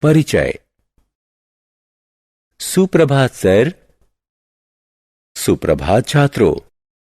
परिचय। सुप्रभात सर। सुप्रभात छात्रों,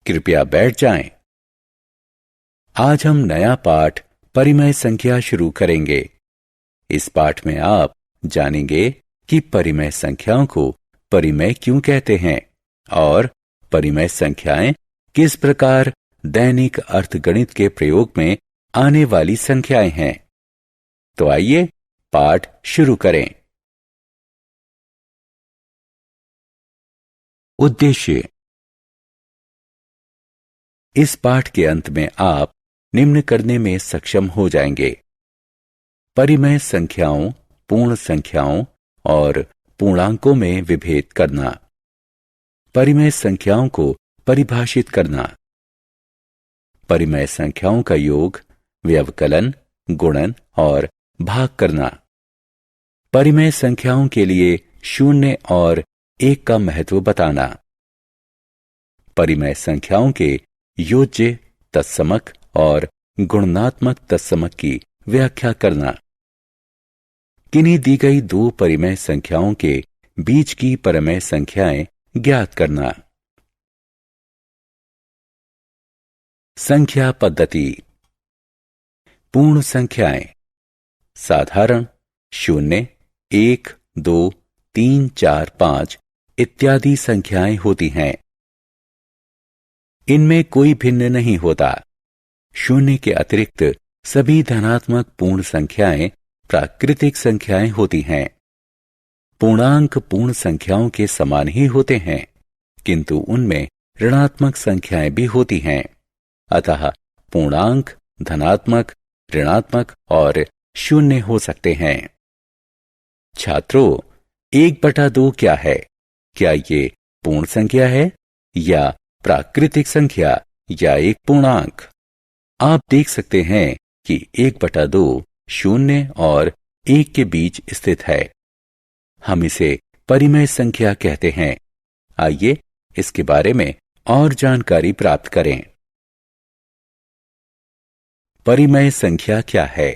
कृपया बैठ जाएं। आज हम नया पाठ परिमेय संख्या शुरू करेंगे। इस पाठ में आप जानेंगे कि परिमेय संख्याओं को परिमेय क्यों कहते हैं और परिमेय संख्याएं किस प्रकार दैनिक अर्थगणित के प्रयोग में आने वाली संख्याएं हैं। तो आइए पाठ शुरू करें। उद्देश्य। इस पाठ के अंत में आप निम्न करने में सक्षम हो जाएंगे: परिमेय संख्याओं, पूर्ण संख्याओं और पूर्णांकों में विभेद करना, परिमेय संख्याओं को परिभाषित करना, परिमेय संख्याओं का योग, व्यवकलन, गुणन और भाग करना, परिमेय संख्याओं के लिए शून्य और एक का महत्व बताना, परिमेय संख्याओं के योज्य, तत्समक और गुणनात्मक तत्समक की व्याख्या करना, किन्हीं दी गई दो परिमेय संख्याओं के बीच की परिमेय संख्याएं ज्ञात करना। संख्या पद्धति। पूर्ण संख्याएं साधारण, शून्य, 1, 2, 3, 4, 5 इत्यादि संख्याएं होती हैं। इनमें कोई भिन्न नहीं होता। शून्य के अतिरिक्त सभी धनात्मक पूर्ण संख्याएं प्राकृतिक संख्याएं होती हैं। पूर्णांक पूर्ण संख्याओं के समान ही होते हैं, किंतु उनमें ऋणात्मक संख्याएं भी होती हैं। अतः पूर्णांक धनात्मक, ऋणात्मक और शून्य हो सकते हैं। छात्रों, 1/2 क्या है? क्या ये पूर्ण संख्या है या प्राकृतिक संख्या या एक पूर्णांक? आप देख सकते हैं कि 1/2 शून्य और 1 के बीच स्थित है। हम इसे परिमेय संख्या कहते हैं। आइए इसके बारे में और जानकारी प्राप्त करें। परिमेय संख्या क्या है?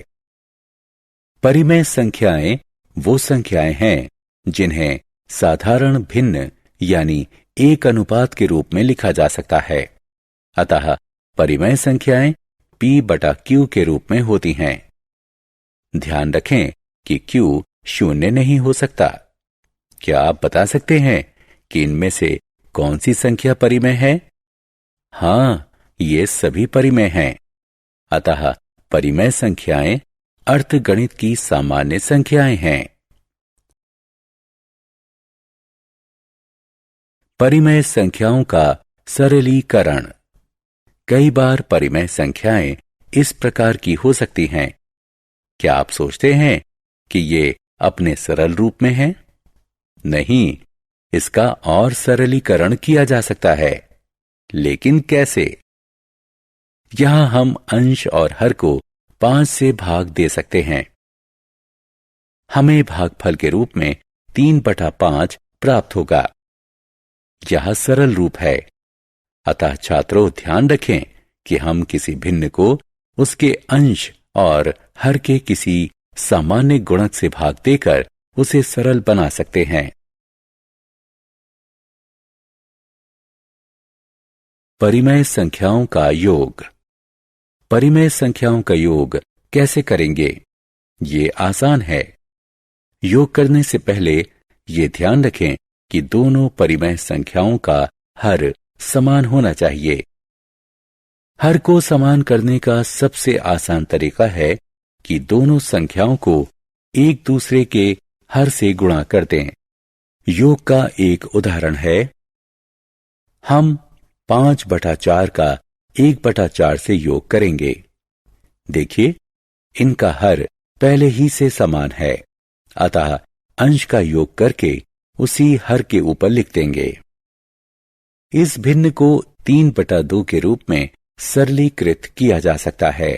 परिमेय संख्याएं वो संख्याएं हैं जिन्हें साधारण भिन्न यानी एक अनुपात के रूप में लिखा जा सकता है। अतः परिमेय संख्याएं P/Q के रूप में होती हैं। ध्यान रखें कि Q शून्य नहीं हो सकता। क्या आप बता सकते हैं कि इनमें से कौन सी संख्या परिमेय है? हाँ, ये सभी परिमेय हैं। अतः परिमेय संख्याएं अर्थगणित की सामान्य संख्याएं हैं। परिमेय संख्याओं का सरलीकरण। कई बार परिमेय संख्याएं इस प्रकार की हो सकती हैं। क्या आप सोचते हैं कि ये अपने सरल रूप में हैं? नहीं, इसका और सरलीकरण किया जा सकता है। लेकिन कैसे? यहां हम अंश और हर को 5 से भाग दे सकते हैं। हमें भागफल के रूप में 3/5 प्राप्त होगा। यह सरल रूप है। अतः छात्रों, ध्यान रखें कि हम किसी भिन्न को उसके अंश और हर के किसी सामान्य गुणक से भाग देकर उसे सरल बना सकते हैं। परिमेय संख्याओं का योग। परिमेय संख्याओं का योग कैसे करेंगे? ये आसान है। योग करने से पहले ये ध्यान रखें कि दोनों परिमेय संख्याओं का हर समान होना चाहिए। हर को समान करने का सबसे आसान तरीका है कि दोनों संख्याओं को एक दूसरे के हर से गुणा कर दें। योग का एक उदाहरण है, हम 5/4 का 1/4 से योग करेंगे। देखिए, इनका हर पहले ही से समान है। अतः अंश का योग करके उसी हर के ऊपर लिख देंगे। इस भिन्न को 3/2 के रूप में सरलीकृत किया जा सकता है।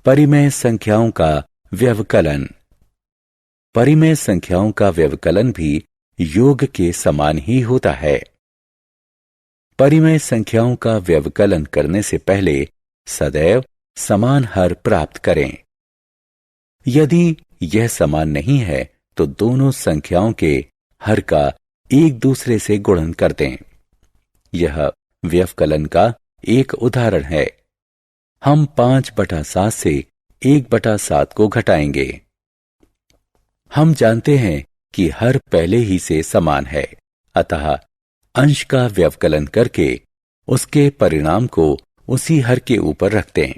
परिमेय संख्याओं का व्यवकलन। परिमेय संख्याओं का व्यवकलन भी योग के समान ही होता है। परिमेय संख्याओं का व्यवकलन करने से पहले सदैव समान हर प्राप्त करें। यदि यह समान नहीं है तो दोनों संख्याओं के हर का एक दूसरे से गुणन कर दें। यह व्यवकलन का एक उदाहरण है। हम 5/7 से 1/7 को घटाएंगे। हम जानते हैं कि हर पहले ही से समान है, अतः अंश का व्यवकलन करके उसके परिणाम को उसी हर के ऊपर रख दें।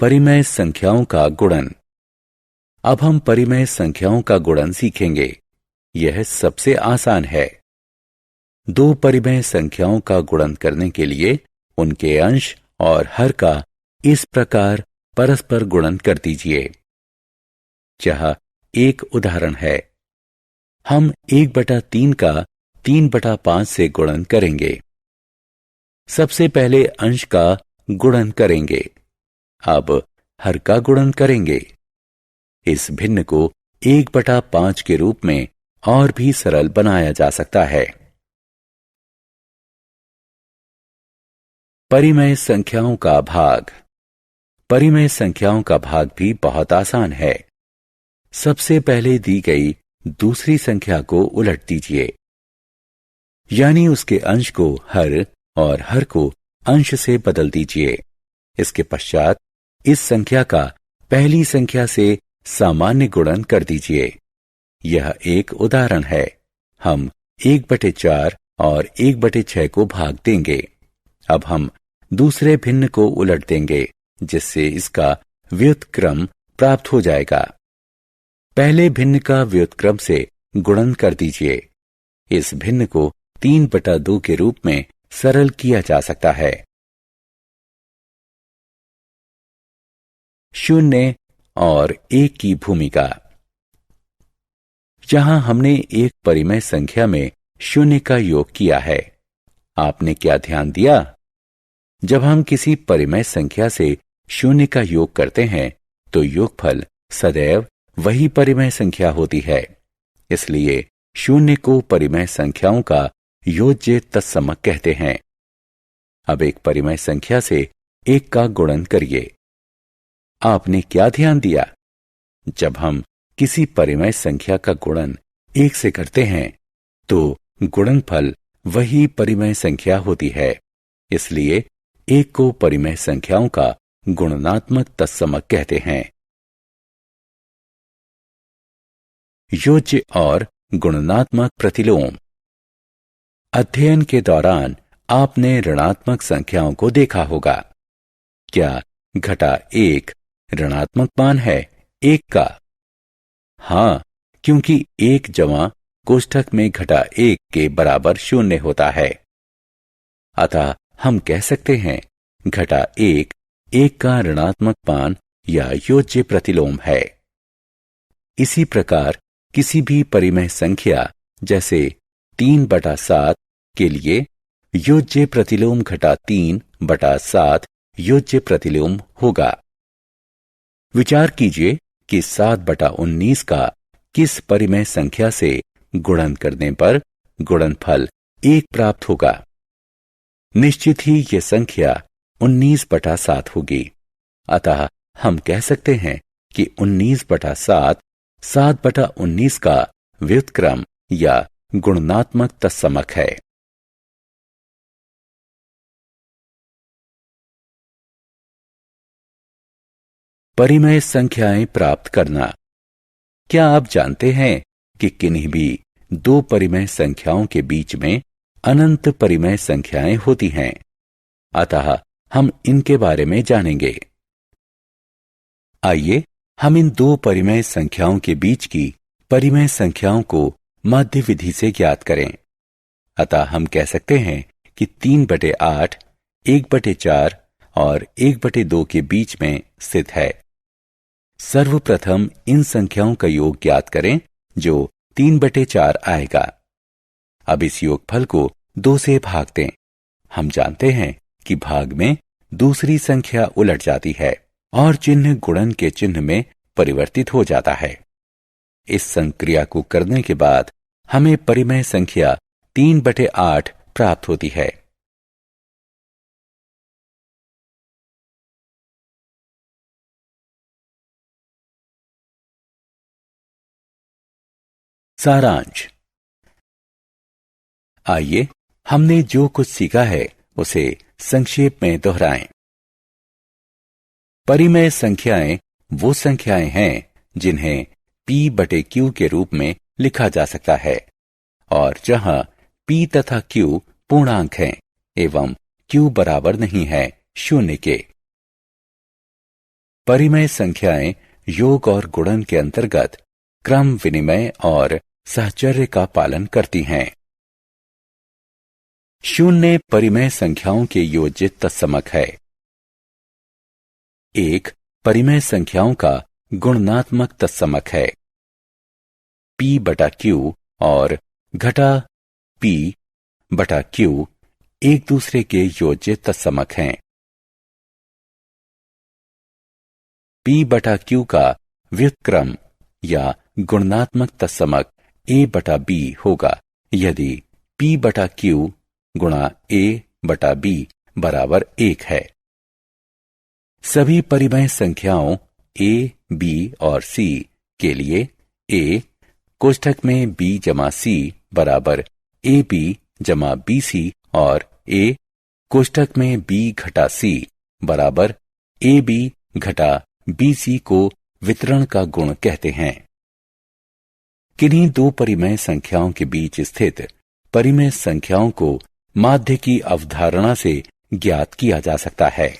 परिमेय संख्याओं का गुणन। अब हम परिमेय संख्याओं का गुणन सीखेंगे। यह सबसे आसान है। दो परिमेय संख्याओं का गुणन करने के लिए उनके अंश और हर का इस प्रकार परस्पर गुणन कर दीजिए। यह एक उदाहरण है। हम 1/3 का 3/5 से गुणन करेंगे। सबसे पहले अंश का गुणन करेंगे, अब हर का गुणन करेंगे। इस भिन्न को 1/5 के रूप में और भी सरल बनाया जा सकता है। परिमेय संख्याओं का भाग। परिमेय संख्याओं का भाग भी बहुत आसान है। सबसे पहले दी गई दूसरी संख्या को उलट दीजिए, यानी उसके अंश को हर और हर को अंश से बदल दीजिए। इसके पश्चात इस संख्या का पहली संख्या से सामान्य गुणन कर दीजिए। यह एक उदाहरण है। हम 1/4 और 1/6 को भाग देंगे। अब हम दूसरे भिन्न को उलट देंगे, जिससे इसका व्युत्क्रम प्राप्त हो जाएगा। पहले भिन्न का व्युत्क्रम से गुणन कर दीजिए। इस भिन्न को 3/2 के रूप में सरल किया जा सकता है। 0 और 1 की भूमिका। यहां हमने एक परिमेय संख्या में 0 का योग किया है। आपने क्या ध्यान दिया? जब हम किसी परिमेय संख्या से 0 का योग करते हैं तो योगफल सदैव वही परिमेय संख्या होती है। इसलिए 0 को परिमेय संख्याओं का योज्य तत्समक कहते हैं। अब एक परिमेय संख्या से 1 का गुणन करिए। आपने क्या ध्यान दिया? जब हम किसी परिमेय संख्या का गुणन 1 से करते हैं तो गुणनफल वही परिमेय संख्या होती है। इसलिए 1 को परिमेय संख्याओं का गुणनात्मक तत्समक कहते हैं। योज्य और गुणनात्मक प्रतिलोम। अध्ययन के दौरान आपने ऋणात्मक संख्याओं को देखा होगा। क्या घटा 1 ऋणात्मक मान है 1 का? हां, क्योंकि 1 जमा कोष्ठक में घटा 1 के बराबर 0 होता है। अतः हम कह सकते हैं घटा 1 का ऋणात्मक मान या योज्य प्रतिलोम है। इसी प्रकार किसी भी परिमेय संख्या जैसे 3/7 के लिए योज्य प्रतिलोम घटा 3/7 योज्य प्रतिलोम होगा। विचार कीजिए कि 7/19 का किस परिमेय संख्या से गुणन करने पर गुणनफल 1 प्राप्त होगा। निश्चित ही यह संख्या 19/7 होगी। अतः हम कह सकते हैं कि 19/7 7/19 का व्युत्क्रम या गुणनात्मक तत्समक है। परिमेय संख्याएं प्राप्त करना। क्या आप जानते हैं कि किन्हीं भी दो परिमेय संख्याओं के बीच में अनंत परिमेय संख्याएं होती हैं? अतः हम इनके बारे में जानेंगे। आइए हम इन दो परिमेय संख्याओं के बीच की परिमेय संख्याओं को माध्य विधि से ज्ञात करें। अतः हम कह सकते हैं कि 3/8, 1/4 और 1/2 के बीच में स्थित है। सर्वप्रथम इन संख्याओं का योग ज्ञात करें जो 3/4 आएगा। अब इस योगफल को 2 से भाग दें। हम जानते हैं कि भाग में दूसरी संख्या उलट जाती है और चिन्ह गुणन के चिन्ह में परिवर्तित हो जाता है। इस संक्रिया को करने के बाद हमें परिमेय संख्या 3/8 प्राप्त होती है। सारांश। आइए हमने जो कुछ सीखा है उसे संक्षेप में दोहराएं। परिमेय संख्याएं वो संख्याएं हैं जिन्हें P/Q के रूप में लिखा जा सकता है और जहां P तथा Q पूर्णांक हैं एवं Q बराबर नहीं है 0 के। परिमेय संख्याएं योग और गुणन के अंतर्गत क्रम विनिमय और साहचर्य का पालन करती हैं। 0 परिमेय संख्याओं के योजित तत्समक है। 1 परिमेय संख्याओं का गुणनात्मक तत्समक है। P/Q और घटा P/Q एक दूसरे के योजित तत्समक हैं। P/Q का व्युत्क्रम या गुणनात्मक तत्समक A/B होगा यदि P/Q गुणा A/B बराबर 1 है। सभी परिमेय संख्याओं A, B और C के लिए A कोष्ठक में B जमा C बराबर AB जमा BC और A कोष्ठक में B घटा C बराबर AB घटा BC को वितरण का गुण कहते हैं। किन्हीं दो परिमेय संख्याओं के बीच स्थित परिमेय संख्याओं को माध्य की अवधारणा से ज्ञात किया जा सकता है।